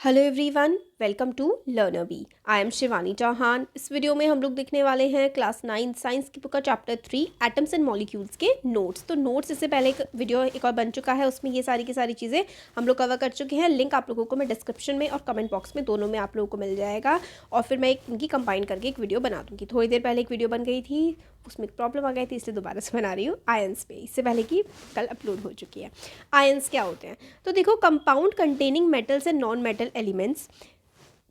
Hello everyone, welcome to Learner Bee. I am Shivani Chauhan. इस video में हम लोग देखने वाले हैं क्लास 9 साइंस की बुक का चैप्टर 3 एटम्स एंड मॉलिक्यूल्स के नोट्स। तो नोट्स इससे पहले एक वीडियो एक और बन चुका है, उसमें ये सारी की सारी चीज़ें हम लोग कवर कर चुके हैं। लिंक आप लोगों को मैं डिस्क्रिप्शन में और कमेंट बॉक्स में दोनों में आप लोगों को मिल जाएगा। और फिर मैं इनकी कंबाइन करके एक वीडियो बना दूँगी। थोड़ी देर पहले एक वीडियो बन गई थी, उसमें एक प्रॉब्लम आ गई थी, इसलिए दोबारा से बना रही हूँ आयंस पे। इससे पहले की कल अपलोड हो चुकी है। आयंस क्या होते हैं? तो देखो, compound containing metals and non metal elements.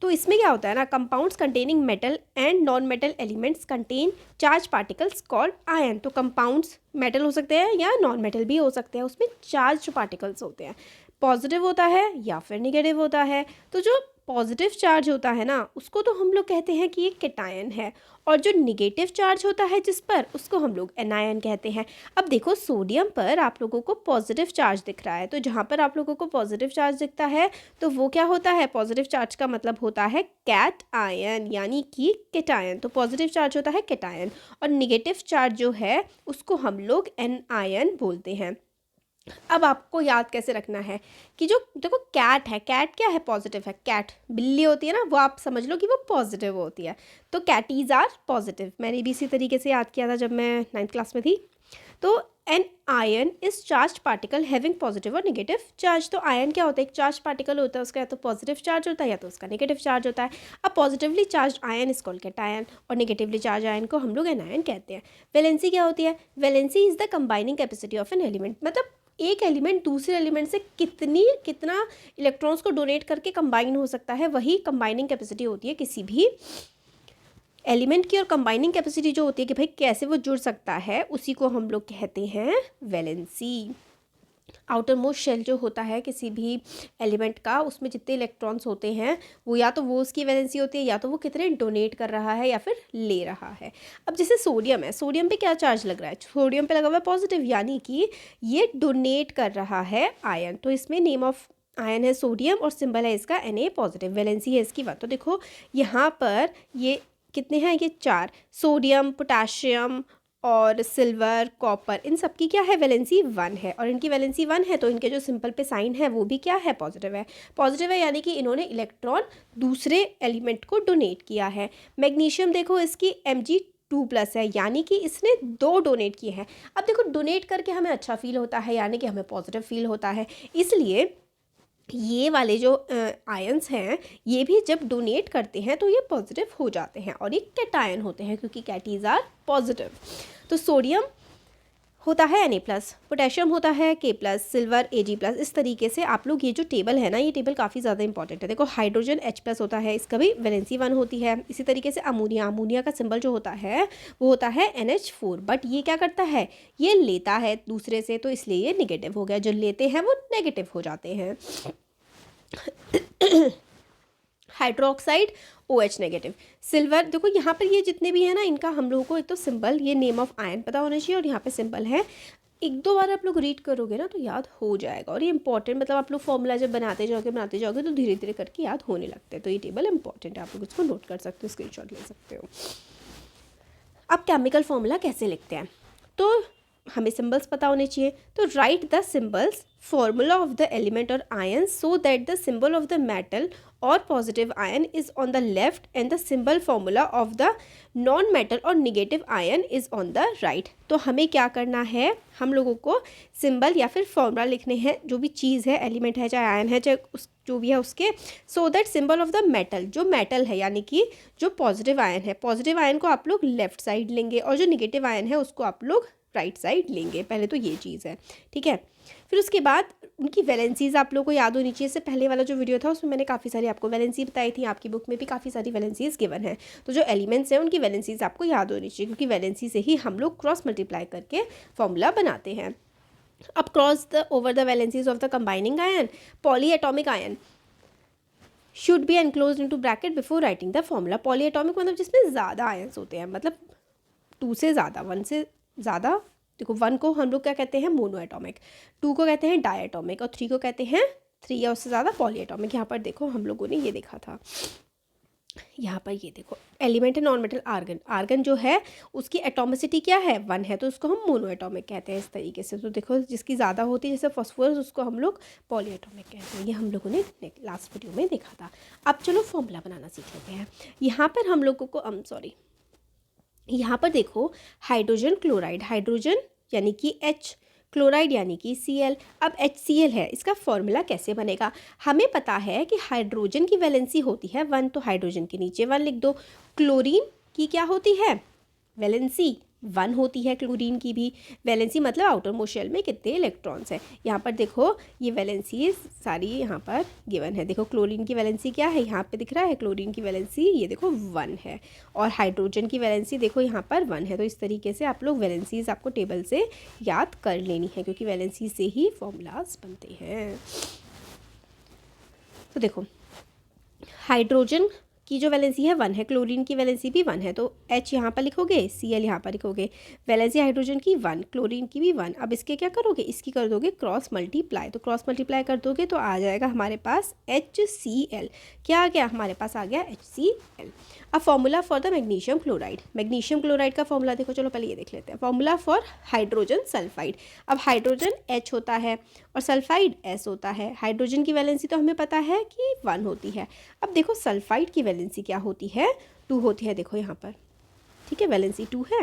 तो इसमें क्या होता है ना, compounds containing metal and non metal elements contain charge particles called ion. तो कंपाउंड्स मेटल हो सकते हैं या नॉन मेटल भी हो सकते हैं, उसमें चार्ज पार्टिकल्स होते हैं। पॉजिटिव होता है या फिर निगेटिव होता है। तो जो पॉजिटिव चार्ज होता है ना, उसको तो हम लोग कहते हैं कि ये कैटायन है, और जो निगेटिव चार्ज होता है जिस पर, उसको हम लोग एनायन कहते हैं। अब देखो, सोडियम पर आप लोगों को पॉजिटिव चार्ज दिख रहा है, तो जहाँ पर आप लोगों को पॉजिटिव चार्ज दिखता है तो वो क्या होता है? पॉजिटिव चार्ज का मतलब होता है कैट आयन, यानी कि कैटायन। तो पॉजिटिव चार्ज होता है कैटायन, और निगेटिव चार्ज जो है उसको हम लोग एन आयन बोलते हैं। अब आपको याद कैसे रखना है कि जो देखो कैट है, कैट क्या है? पॉजिटिव है। कैट बिल्ली होती है ना, वो आप समझ लो कि वो पॉजिटिव होती है। तो कैटीज आर पॉजिटिव। मैंने भी इसी तरीके से याद किया था जब मैं 9th क्लास में थी। तो an ion is charge particle having positive और नेगेटिव चार्ज। तो आयन क्या होता है? एक चार्ज पार्टिकल होता है, उसका या तो पॉजिटिव चार्ज होता है या तो उसका नेगेटिव चार्ज होता है। अब positively charge ion is called cation, और नेगेटिवली चार्ज आयन को हम लोग एनायन कहते हैं। वैलेंसी क्या होती है? Valency is the combining capacity of an element. मतलब एक एलिमेंट दूसरे एलिमेंट से कितना इलेक्ट्रॉन्स को डोनेट करके कंबाइन हो सकता है, वही कंबाइनिंग कैपेसिटी होती है किसी भी एलिमेंट की। और कंबाइनिंग कैपेसिटी जो होती है कि भाई कैसे वो जुड़ सकता है, उसी को हम लोग कहते हैं वैलेंसी। आउटर मोस्ट शेल जो होता है किसी भी एलिमेंट का, उसमें जितने इलेक्ट्रॉन्स होते हैं वो या तो वो उसकी वैलेंसी होती है, या तो वो कितने डोनेट कर रहा है या फिर ले रहा है। अब जैसे सोडियम है, सोडियम पे क्या चार्ज लग रहा है? सोडियम पे लगा हुआ है पॉजिटिव, यानी कि ये डोनेट कर रहा है आयन। तो इसमें नेम ऑफ आयन है सोडियम, और सिंबल है इसका Na पॉजिटिव। वैलेंसी है इसकी 1। तो देखो यहाँ पर ये कितने हैं? ये 4। सोडियम, पोटाशियम और सिल्वर, कॉपर, इन सब की क्या है? वैलेंसी 1 है। और इनकी वैलेंसी 1 है तो इनके जो सिंपल पे साइन है वो भी क्या है? पॉजिटिव है। पॉजिटिव है यानी कि इन्होंने इलेक्ट्रॉन दूसरे एलिमेंट को डोनेट किया है। मैग्नीशियम देखो, इसकी Mg2+ है, यानी कि इसने 2 डोनेट किए हैं। अब देखो, डोनेट करके हमें अच्छा फील होता है, यानी कि हमें पॉजिटिव फील होता है। इसलिए ये वाले जो आयंस हैं, ये भी जब डोनेट करते हैं तो ये पॉजिटिव हो जाते हैं, और ये कैटायन होते हैं क्योंकि कैटीज आर पॉजिटिव। तो सोडियम होता है Na+, पोटेशियम होता है K+, सिल्वर Ag+। इस तरीके से आप लोग ये जो टेबल है ना, ये टेबल काफ़ी ज़्यादा इंपॉर्टेंट है। देखो, हाइड्रोजन H+ होता है, इसका भी वैलेंसी 1 होती है। इसी तरीके से अमोनिया का सिंबल जो होता है वो होता है NH4। बट ये क्या करता है? ये लेता है दूसरे से, तो इसलिए ये निगेटिव हो गया। जो लेते हैं वो नेगेटिव हो जाते हैं। Hydroxide OH negative. सिल्वर देखो, यहाँ पर ये जितने भी है ना, इनका हम लोगों को एक तो सिंबल, ये नेम ऑफ आयन पता होना चाहिए, और यहाँ पे सिंबल है। 1-2 बार आप लोग रीड करोगे ना तो याद हो जाएगा। और ये इंपॉर्टेंट, मतलब आप लोग फॉर्मूला जब बनाते जाओगे तो धीरे धीरे करके याद होने लगते हैं। तो ये टेबल इंपॉर्टेंट है, आप लोग इसको नोट कर सकते हो, स्क्रीनशॉट ले सकते हो। अब केमिकल फॉर्मूला कैसे लिखते हैं? तो हमें सिंबल्स पता होने चाहिए। तो right the symbols formula of the element or ion so that the symbol of the metal or positive ion is on the left and the symbol formula of the non metal or negative ion is on the right। तो हमें क्या करना है? हम लोगों को symbol या फिर फॉर्मूला लिखने हैं, जो भी चीज़ है, एलिमेंट है, चाहे आयन है, चाहे उस जो भी है उसके, so that symbol of the metal, जो मेटल है यानी कि जो पॉजिटिव आयन है, पॉजिटिव आयन को आप लोग लेफ्ट साइड लेंगे, और जो निगेटिव आयन है उसको आप लोग राइट साइड लेंगे। पहले तो ये चीज़ है, ठीक है। फिर उसके बाद उनकी वैलेंसीज आप लोगों को याद होनी चाहिए। इससे पहले वाला जो वीडियो था उसमें मैंने काफ़ी सारी आपको वैलेंसी बताई थी, आपकी बुक में भी काफ़ी सारी वैलेंसीज गिवन है। तो जो एलिमेंट्स हैं उनकी वैलेंसीज आपको याद होनी चाहिए, क्योंकि वैलेंसी से ही हम लोग क्रॉस मल्टीप्लाई करके फॉर्मूला बनाते हैं। अब cross the over the valencies of the combining ion, polyatomic ion should be enclosed into bracket before writing the formula. Polyatomic मतलब जिसमें ज़्यादा आयंस होते हैं, मतलब 2 से ज़्यादा, 1 से ज़्यादा। देखो, 1 को हम लोग क्या कहते हैं? मोनो एटॉमिक, 2 को कहते हैं डाई एटॉमिक, और 3 को कहते हैं 3 या उससे ज़्यादा पॉली एटॉमिक। यहाँ पर देखो हम लोगों ने ये देखा था। यहाँ पर ये देखो एलिमेंट है नॉन मेटल आर्गन। आर्गन जो है उसकी एटॉमिसिटी क्या है, 1 है, तो उसको हम मोनो एटॉमिक कहते हैं इस तरीके से। तो देखो जिसकी ज़्यादा होती है जैसे फॉस्फोरस, उसको हम लोग पॉली एटॉमिक कहते हैं। ये हम लोगों ने लास्ट वीडियो में देखा था। अब चलो फॉर्मूला बनाना सीख लेते हैं। यहाँ पर हम लोगों को यहाँ पर देखो हाइड्रोजन क्लोराइड, हाइड्रोजन यानी कि H, क्लोराइड यानी कि Cl। अब HCl है, इसका फॉर्मूला कैसे बनेगा? हमें पता है कि हाइड्रोजन की वैलेंसी होती है 1, तो हाइड्रोजन के नीचे 1 लिख दो। क्लोरीन की क्या होती है वैलेंसी? 1 होती है। क्लोरीन की भी वैलेंसी मतलब आउटर मोस्ट शेल में कितने इलेक्ट्रॉन्स हैं। यहाँ पर देखो ये वैलेंसी सारी यहाँ पर गिवन है। देखो क्लोरीन की वैलेंसी क्या है, यहाँ पे दिख रहा है क्लोरीन की वैलेंसी, ये देखो 1 है। और हाइड्रोजन की वैलेंसी देखो यहाँ पर 1 है। तो इस तरीके से आप लोग वैलेंसीज आपको टेबल से याद कर लेनी है, क्योंकि वैलेंसी से ही फॉर्मूलाज बनते हैं। तो देखो हाइड्रोजन की जो वैलेंसी है 1 है, क्लोरीन की वैलेंसी भी 1 है, तो H यहाँ पर लिखोगे, Cl यहाँ पर लिखोगे। वैलेंसी हाइड्रोजन की 1, क्लोरीन की भी 1। अब इसके क्या करोगे, इसकी कर दोगे क्रॉस मल्टीप्लाई। तो क्रॉस मल्टीप्लाई कर दोगे तो आ जाएगा हमारे पास HCl। क्या आ गया, हमारे पास आ गया HCl। अब formula for the magnesium chloride. Magnesium chloride का फॉर्मूला देखो, चलो पहले ये देख लेते हैं। Formula for hydrogen sulphide. अब हाइड्रोजन H होता है और सल्फाइड S होता है। हाइड्रोजन की वैलेंसी तो हमें पता है कि 1 होती है। अब देखो सल्फाइड की वैलेंसी क्या होती है, 2 होती है। देखो यहाँ पर, ठीक है, वैलेंसी 2 है।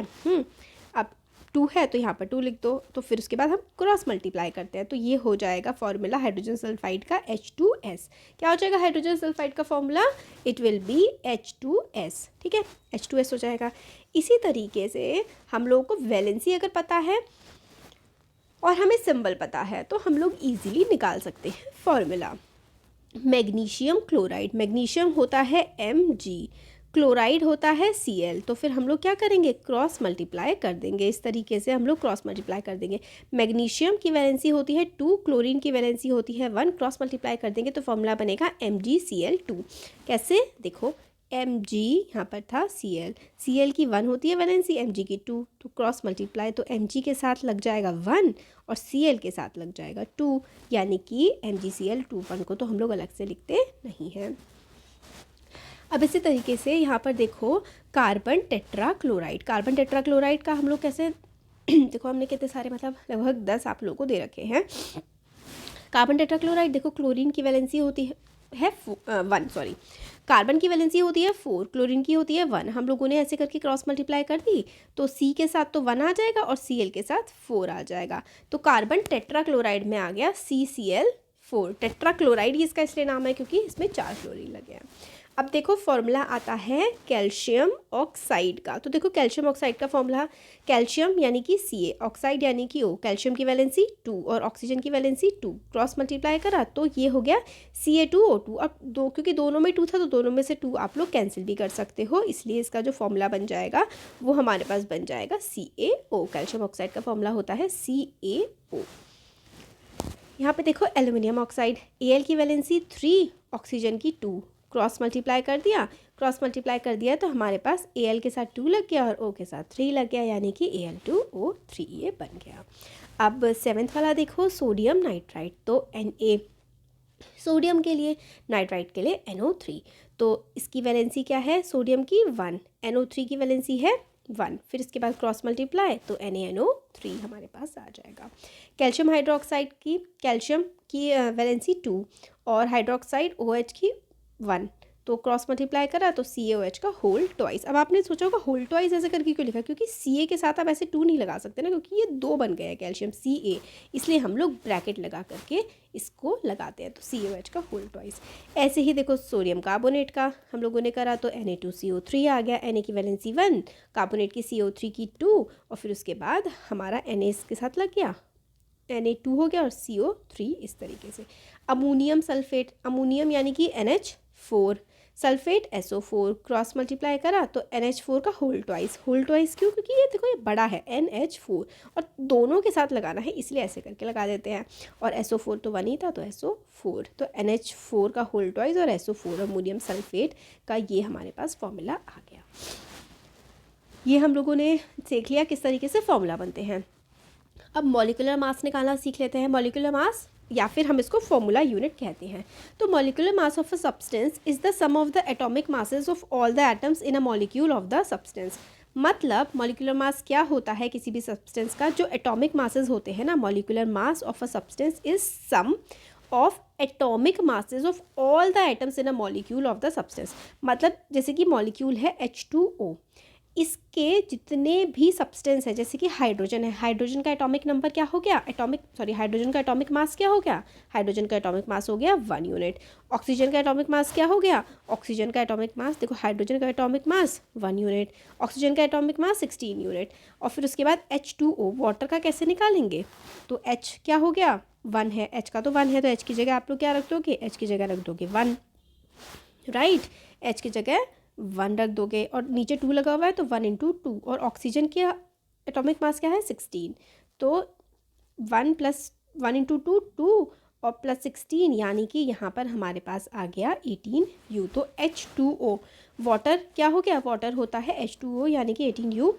अब 2 है तो यहाँ पर 2 लिख दो। तो फिर उसके बाद हम क्रॉस मल्टीप्लाई करते हैं, तो ये हो जाएगा फॉर्मूला हाइड्रोजन सल्फाइड का H2S। क्या हो जाएगा हाइड्रोजन सल्फाइड का formula, it will be H2S। ठीक है, H2S हो जाएगा। इसी तरीके से हम लोगों को वैलेंसी अगर पता है और हमें सिंबल पता है तो हम लोग ईजिली निकाल सकते हैं फॉर्मूला। मैग्नीशियम क्लोराइड, मैग्नीशियम होता है Mg, क्लोराइड होता है Cl। तो फिर हम लोग क्या करेंगे, क्रॉस मल्टीप्लाई कर देंगे। इस तरीके से हम लोग क्रॉस मल्टीप्लाई कर देंगे। मैग्नीशियम की वैलेंसी होती है 2, क्लोरीन की वैलेंसी होती है 1, क्रॉस मल्टीप्लाई कर देंगे तो फॉर्मूला बनेगा MgCl2। कैसे, देखो Mg यहाँ पर था Cl की 1 होती है वैलेंसी, Mg की 2, तो क्रॉस मल्टीप्लाई तो Mg के साथ लग जाएगा 1 और Cl के साथ लग जाएगा 2, यानी कि MgCl2। 1 को तो हम लोग अलग से लिखते नहीं हैं। अब इसी तरीके से यहाँ पर देखो कार्बन टेट्राक्लोराइड। कार्बन टेट्राक्लोराइड का हम लोग कैसे देखो हमने कितने सारे मतलब लगभग 10 आप लोगों को दे रखे हैं। कार्बन टेट्राक्लोराइड देखो क्लोरीन की वैलेंसी होती है 1, सॉरी, कार्बन की वैलेंसी होती है 4, क्लोरीन की होती है 1। हम लोगों ने ऐसे करके क्रॉस मल्टीप्लाई कर दी तो C के साथ तो 1 आ जाएगा और Cl के साथ 4 आ जाएगा। तो कार्बन टेट्राक्लोराइड में आ गया CCl4। टेट्राक्लोराइड इसका इसलिए नाम है क्योंकि इसमें 4 क्लोरीन लगे हैं। अब देखो फॉर्मूला आता है कैल्शियम ऑक्साइड का। तो देखो कैल्शियम ऑक्साइड का फॉर्मूला, कैल्शियम यानी कि Ca, ऑक्साइड यानी कि O। कैल्शियम की वैलेंसी 2 और ऑक्सीजन की वैलेंसी 2, क्रॉस मल्टीप्लाई करा तो ये हो गया Ca2O2। अब क्योंकि दोनों में 2 था तो दोनों में से 2 आप लोग कैंसिल भी कर सकते हो, इसलिए इसका जो फॉर्मूला बन जाएगा वो हमारे पास बन जाएगा CaO। कैल्शियम ऑक्साइड का फॉर्मूला होता है CaO। यहाँ पे देखो एल्यूमिनियम ऑक्साइड, Al की वैलेंसी 3, ऑक्सीजन की 2, क्रॉस मल्टीप्लाई कर दिया तो हमारे पास Al के साथ 2 लग गया और O के साथ 3 लग गया, यानी कि Al2O3 ये बन गया। अब 7th वाला देखो सोडियम नाइट्राइट। तो Na सोडियम के लिए, नाइट्राइट के लिए NO3। तो इसकी वैलेंसी क्या है, सोडियम की 1, NO3 की वैलेंसी है 1। फिर इसके बाद क्रॉस मल्टीप्लाई तो NaNO3 हमारे पास आ जाएगा। कैल्शियम हाइड्रोक्साइड की, कैल्शियम की वैलेंसी 2 और हाइड्रोक्साइड OH की 1, तो क्रॉस मल्टीप्लाई करा तो CaOH का होल ट्वाइस। अब आपने सोचा होगा होल ट्वाइस ऐसे करके क्यों लिखा, क्योंकि Ca के साथ आप ऐसे 2 नहीं लगा सकते ना, क्योंकि ये 2 बन गया है कैल्शियम Ca, इसलिए हम लोग ब्रैकेट लगा करके इसको लगाते हैं। तो CaOH का होल ट्वाइस। ऐसे ही देखो सोडियम कार्बोनेट का हम लोगों ने करा तो Na2CO3 आ गया। Na की वैलेंसी 1, कार्बोनेट की CO3 की 2 और फिर उसके बाद हमारा Na के साथ लग गया, Na2 हो गया और CO3 इस तरीके से। अमोनियम सल्फेट, अमोनियम यानी कि NH4, sulphate SO4, cross multiply करा तो NH4 का होल ट्वाइस। होल ट्वाइस क्यों, क्योंकि ये देखो ये बड़ा है NH4 और दोनों के साथ लगाना है, इसलिए ऐसे करके लगा देते हैं। और SO4 तो 1 ही था तो SO4, तो NH4 का होल ट्वाइस और SO4 अमोनियम सल्फेट का ये हमारे पास फॉर्मूला आ गया। ये हम लोगों ने सीख लिया किस तरीके से फॉर्मूला बनते हैं। अब मॉलिक्यूलर मास निकालना सीख लेते हैं। मॉलिक्यूलर मास या फिर हम इसको फॉर्मूला यूनिट कहते हैं। तो molecular mass of a substance is the sum of the atomic masses of all the atoms in a molecule of the substance. मतलब मॉलिक्यूलर मास क्या होता है किसी भी सब्सटेंस का, जो एटॉमिक मासेस होते हैं ना, molecular mass of a substance is sum of atomic masses of all the atoms in a molecule of the substance. मतलब जैसे कि मॉलिक्यूल है H2O, इसके जितने भी सब्सटेंस है, जैसे कि हाइड्रोजन है, हाइड्रोजन का एटॉमिक नंबर क्या हो गया, हाइड्रोजन का एटॉमिक मास क्या हो गया, हाइड्रोजन का एटॉमिक मास हो गया 1 यूनिट। ऑक्सीजन का एटॉमिक मास क्या हो गया, ऑक्सीजन का एटॉमिक मास, देखो हाइड्रोजन का एटॉमिक मास 1 यूनिट, ऑक्सीजन का एटॉमिक मास 16 यूनिट। और फिर उसके बाद H2O, वाटर का कैसे निकालेंगे, तो H क्या हो गया 1 है, H का तो 1 है, तो H की जगह आप लोग क्या रख दोगे, H की जगह रख दोगे 1, राइट, H की जगह 1 रख दोगे, और नीचे 2 लगा हुआ है तो 1 × 2, और ऑक्सीजन की एटॉमिक मास क्या है 16, तो 1 + 1 × 2 2 और +16, यानी कि यहाँ पर हमारे पास आ गया 18U। तो H2O, वाटर क्या हो गया, वाटर होता है H2O यानी कि 18U।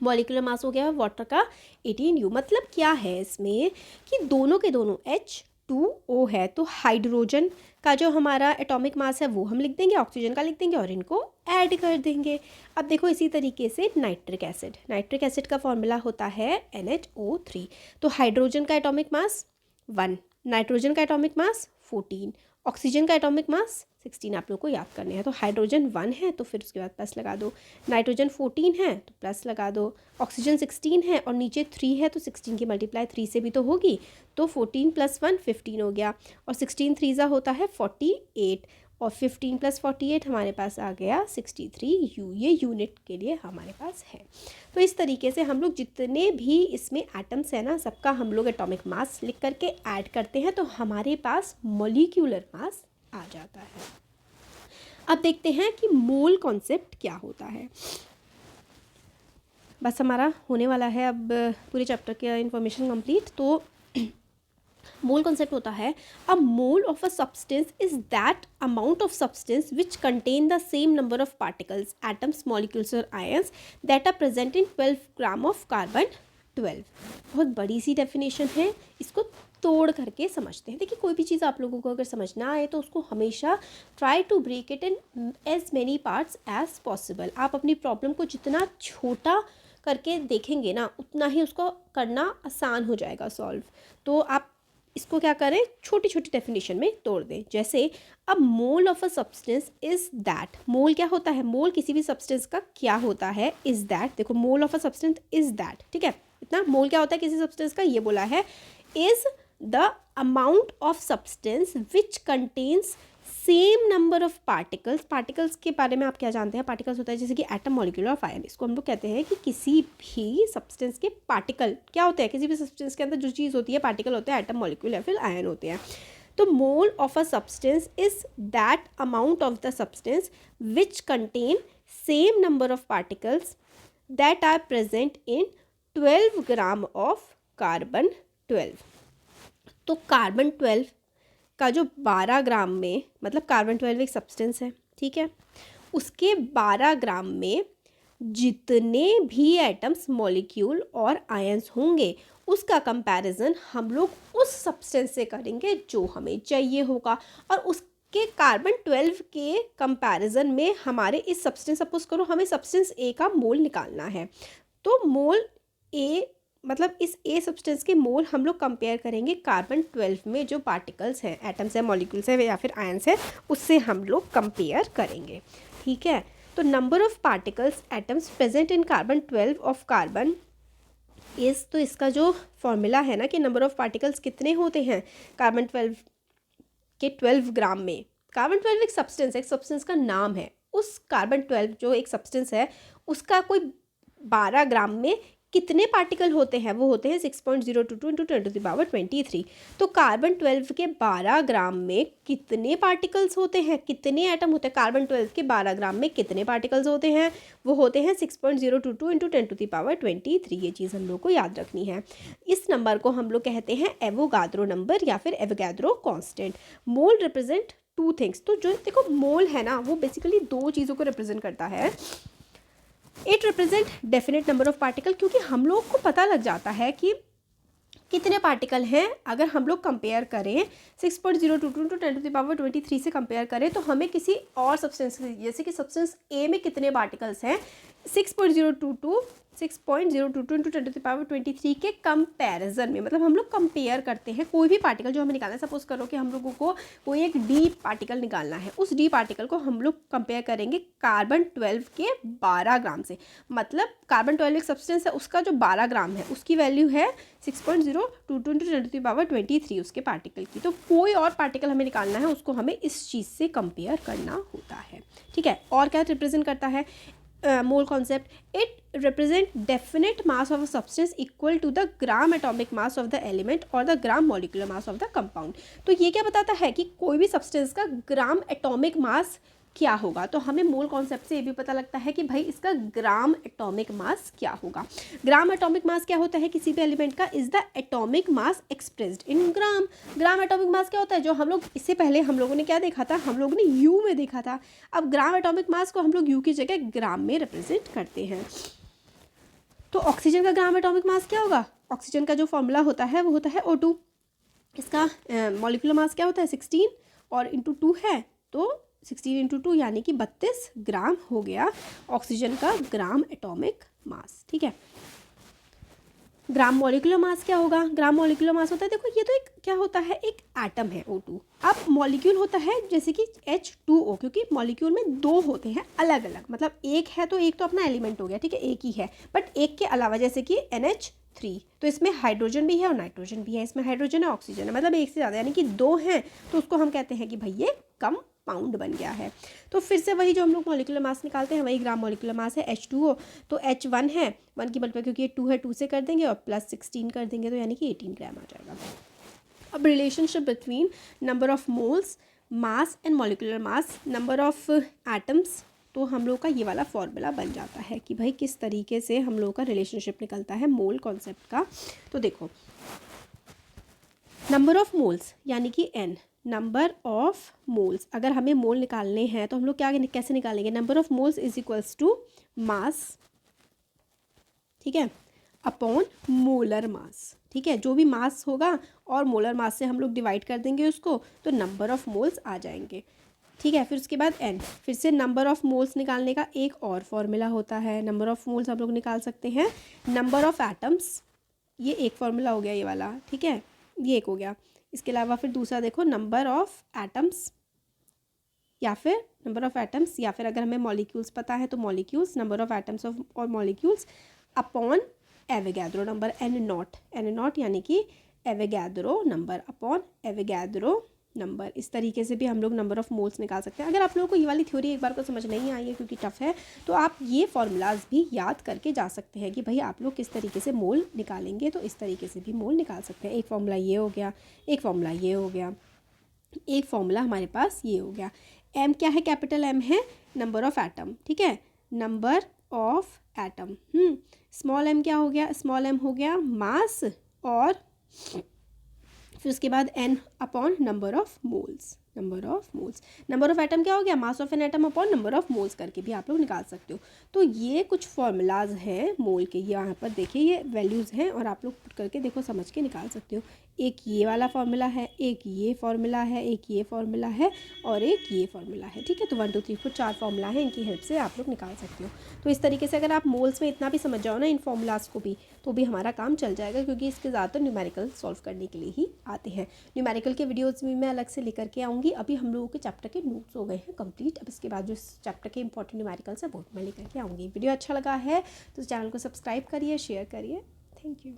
मॉलिक्यूलर मास हो गया वाटर का 18U। मतलब क्या है इसमें कि दोनों के दोनों H2O है, तो हाइड्रोजन का जो हमारा एटॉमिक मास है वो हम लिख देंगे, ऑक्सीजन का लिख देंगे और इनको ऐड कर देंगे। अब देखो इसी तरीके से नाइट्रिक एसिड का फॉर्मूला होता है NHO3। तो हाइड्रोजन का एटॉमिक मास 1, नाइट्रोजन का एटॉमिक मास 14, ऑक्सीजन का एटॉमिक मास 16 आप लोग को याद करने हैं। तो हाइड्रोजन 1 है तो फिर उसके बाद प्लस लगा दो, नाइट्रोजन 14 है तो प्लस लगा दो, ऑक्सीजन 16 है और नीचे 3 है तो 16 की मल्टीप्लाई 3 से भी तो होगी, तो 14 + 1 15 हो गया, और 16 3 होता है 48, और 15 + 48 हमारे पास आ गया 63U। ये यूनिट के लिए हमारे पास है। तो इस तरीके से हम लोग जितने भी इसमें एटम्स है ना, सबका हम लोग एटॉमिक मास लिख करके ऐड करते हैं तो हमारे पास मॉलिक्यूलर मास आ जाता है। अब देखते हैं कि मोल कॉन्सेप्ट क्या होता है। बस हमारा होने वाला है अब पूरे चैप्टर का इन्फॉर्मेशन कंप्लीट। तो मोल कॉन्सेप्ट होता है a mole of a substance is that amount of substance which contain the same number of particles, atoms, molecules और ions that are present in 12 gram of carbon 12। बहुत बड़ी सी definition है, इसको तोड़ करके समझते हैं। देखिए कोई भी चीज़ आप लोगों को अगर समझना आए तो उसको हमेशा try to break it in as many parts as possible. आप अपनी प्रॉब्लम को जितना छोटा करके देखेंगे ना, उतना ही उसको करना आसान हो जाएगा सॉल्व। तो आप इसको क्या करें, छोटी छोटी डेफिनेशन में तोड़ दें। जैसे अब mole of a substance is that, mole क्या होता है, मोल किसी भी सब्सटेंस का क्या होता है, इज दैट। देखो मोल of a substance is that, ठीक है, इतना मोल क्या होता है किसी सब्सटेंस का, ये बोला है। Is the amount of substance which contains same number of particles. Particles के बारे में आप क्या जानते हैं, पार्टिकल्स होता है जैसे कि एटम, मॉलिक्यूल और आयन। इसको हम लोग कहते हैं कि किसी भी सब्सटेंस के पार्टिकल क्या होते हैं, किसी भी सब्सटेंस के अंदर जो चीज़ होती है पार्टिकल होते हैं, एटम, मॉलिक्यूल या फिर आयन होते हैं। तो mole of a substance is that amount of the substance which contain same number of particles that are present in 12 gram of carbon 12। तो कार्बन 12 का जो 12 ग्राम में, मतलब कार्बन 12 एक सब्सटेंस है, ठीक है, उसके 12 ग्राम में जितने भी एटम्स, मॉलिक्यूल और आयंस होंगे उसका कंपैरिजन हम लोग उस सब्सटेंस से करेंगे जो हमें चाहिए होगा। और उसके कार्बन 12 के कंपैरिजन में हमारे इस सब्सटेंस, सपोज करो हमें सब्सटेंस ए का मोल निकालना है, तो मोल ए मतलब इस ए सब्सटेंस के मोल हम लोग कंपेयर करेंगे कार्बन 12 में जो पार्टिकल्स हैं, एटम्स है, मॉलिक्यूल्स है या फिर आयंस है, उससे हम लोग कंपेयर करेंगे, ठीक है। तो number of particles atoms present in carbon 12 of carbon इस, तो इसका जो फॉर्मूला है ना कि नंबर ऑफ पार्टिकल्स कितने होते हैं कार्बन 12 के 12 ग्राम में। कार्बन 12 एक सब्सटेंस है, एक सब्सटेंस का नाम है। उस कार्बन 12 जो एक सब्सटेंस है उसका कोई 12 ग्राम में कितने पार्टिकल होते हैं, वो होते हैं 6.022 × 10⁻23। तो कार्बन 12 के 12 ग्राम में कितने पार्टिकल्स होते हैं, कितने एटम होते हैं, कार्बन 12 के 12 ग्राम में कितने पार्टिकल्स होते हैं, वो होते हैं 6.022 × 10⁻23। ये चीज़ हम लोग को याद रखनी है। इस नंबर को हम लोग कहते हैं एवोगाद्रो नंबर या फिर एवोगाद्रो कॉन्स्टेंट। मोल रिप्रेजेंट 2 थिंग्स। तो जो देखो मोल है ना, वो बेसिकली 2 चीज़ों को रिप्रेजेंट करता है। It represent definite number of particle, क्योंकि हम लोग को पता लग जाता है कि कितने पार्टिकल हैं अगर हम लोग कंपेयर करें 6.022 टू 10⁻23 से कंपेयर करें तो हमें किसी और सब्सटेंस जैसे कि सब्सटेंस ए में कितने पार्टिकल्स हैं 6.022 इंटू 10⁻23 के कंपैरिजन में, मतलब हम लोग कंपेयर करते हैं कोई भी पार्टिकल जो हमें निकालना है। सपोज करो कि हम लोगों को कोई एक डी पार्टिकल निकालना है, उस डी पार्टिकल को हम लोग कंपेयर करेंगे कार्बन 12 के 12 ग्राम से। मतलब कार्बन 12 एक सब्सटेंस है, उसका जो 12 ग्राम है उसकी वैल्यू है 6.022 इंटू 10⁻23 उसके पार्टिकल की। तो कोई और पार्टिकल हमें निकालना है, उसको हमें इस चीज़ से कंपेयर करना होता है। ठीक है, और क्या रिप्रेजेंट करता है mole concept? It represent definite mass of a substance equal to the gram atomic mass of the element or the gram molecular mass of the compound। तो ये क्या बताता है कि कोई भी सब्सटेंस का ग्राम एटॉमिक मास क्या होगा। तो हमें मोल कॉन्सेप्ट से ये भी पता लगता है कि भाई इसका ग्राम एटॉमिक मास क्या होगा। ग्राम एटॉमिक मास क्या होता है किसी भी एलिमेंट का? Is the atomic mass expressed in gram. Gram atomic mass क्या होता है? जो हम लोग इससे पहले हम लोगों ने क्या देखा था? हम लोगों ने यू में देखा था। अब ग्राम एटॉमिक मास को हम लोग यू की जगह ग्राम में रिप्रेजेंट करते हैं। तो ऑक्सीजन का ग्राम एटॉमिक मास क्या होगा? ऑक्सीजन का जो फॉर्मूला होता है वो होता है O2। इसका मॉलिक्यूलर मास क्या होता है? 16 और इंटू 2 है, तो 16 इंटू 2 यानी कि 32 ग्राम हो गया ऑक्सीजन का ग्राम एटॉमिक मास। ठीक है, ग्राम मॉलिक्यूलर मास क्या होगा? ग्राम मॉलिक्यूलर मास होता है, देखो ये तो एक क्या होता है, एक एटम है O2। अब मॉलिक्यूल होता है जैसे कि H2O, क्योंकि मॉलिक्यूल में दो होते हैं अलग अलग, मतलब एक है तो एक तो अपना एलिमेंट हो गया, ठीक है, एक ही है, बट एक के अलावा जैसे कि NH3, तो इसमें हाइड्रोजन भी है और नाइट्रोजन भी है, इसमें हाइड्रोजन है ऑक्सीजन है, मतलब एक से ज़्यादा यानी कि दो हैं, तो उसको हम कहते हैं कि भाई ये कंपाउंड बन गया है। तो फिर से वही जो हम लोग मॉलिक्यूलर मास निकालते हैं वही ग्राम मॉलिक्यूलर मास है H2O। तो H1 है, 1 की मल्टीप्लाई क्योंकि ये 2 है, 2 से कर देंगे और प्लस 16 कर देंगे, तो यानी कि 18 ग्राम आ जाएगा। अब relationship between number of moles, mass and molecular mass, number of atoms, तो हम लोग का ये वाला फॉर्मूला बन जाता है कि भाई किस तरीके से हम लोग का रिलेशनशिप निकलता है मोल कॉन्सेप्ट का। तो देखो, नंबर ऑफ मोल्स यानी कि N, नंबर ऑफ मोल्स, अगर हमें मोल निकालने हैं तो हम लोग क्या कैसे निकालेंगे? Number of moles is equals to mass, ठीक है, अपॉन मोलर मास। ठीक है, जो भी मास होगा और मोलर मास से हम लोग डिवाइड कर देंगे उसको, तो नंबर ऑफ मोल्स आ जाएंगे। ठीक है, फिर उसके बाद N, फिर से नंबर ऑफ मोल्स निकालने का एक और फॉर्मूला होता है। नंबर ऑफ मोल्स हम लोग निकाल सकते हैं। नंबर ऑफ एटम्स, ये एक फॉर्मूला हो गया ये वाला, ठीक है, ये एक हो गया। इसके अलावा फिर दूसरा देखो, नंबर ऑफ एटम्स या फिर नंबर ऑफ एटम्स, या फिर अगर हमें मॉलिक्यूल्स पता है तो molecules, number of atoms of और molecules upon Avogadro number N0 यानी कि Avogadro number upon Avogadro number. इस तरीके से भी हम लोग नंबर ऑफ मोल्स निकाल सकते हैं। अगर आप लोगों को ये वाली थ्योरी एक बार को समझ नहीं आई है क्योंकि टफ है, तो आप ये फॉर्मूलाज भी याद करके जा सकते हैं कि भाई आप लोग किस तरीके से मोल निकालेंगे, तो इस तरीके से भी मोल निकाल सकते हैं। एक फॉर्मूला ये हो गया, एक फॉर्मूला ये हो गया, एक फॉर्मूला हमारे पास ये हो गया। M क्या है? कैपिटल M है नंबर ऑफ एटम, ठीक है, number of atom. Small m क्या हो गया? स्मॉल m हो गया मास, और फिर उसके बाद N upon number of moles, number of moles. Number of atom क्या हो गया? Mass of an atom upon number of moles करके भी आप लोग निकाल सकते हो। तो ये कुछ फॉर्मूलाज हैं मोल के, यहाँ पर देखिए ये वैल्यूज़ हैं और आप लोग पुट करके देखो समझ के निकाल सकते हो। एक ये वाला फॉर्मूला है, एक ये फॉर्मूला है, एक ये फॉर्मूला है और एक ये फॉर्मूला है। ठीक है, तो 1 2 3 4 4 फॉर्मूला है, इनकी हेल्प से आप लोग निकाल सकते हो। तो इस तरीके से अगर आप मोल्स में इतना भी समझ जाओ ना इन फॉर्मूलाज को भी, तो भी हमारा काम चल जाएगा, क्योंकि इसके ज़्यादातर न्यूमेरिकल सॉल्व करने के लिए ही आते हैं। न्यूमेरिकल के वीडियोज़ भी मैं अलग से लेकर के आऊँगी। अभी हम लोगों के चैप्टर के नोट्स हो गए हैं कंप्लीट। अब इसके बाद जो चैप्टर के इंपॉर्टेंट न्यूमेरिकल्स है वो मैं लेकर के आऊँगी। वीडियो अच्छा लगा है तो चैनल को सब्सक्राइब करिए, शेयर करिए। Thank you.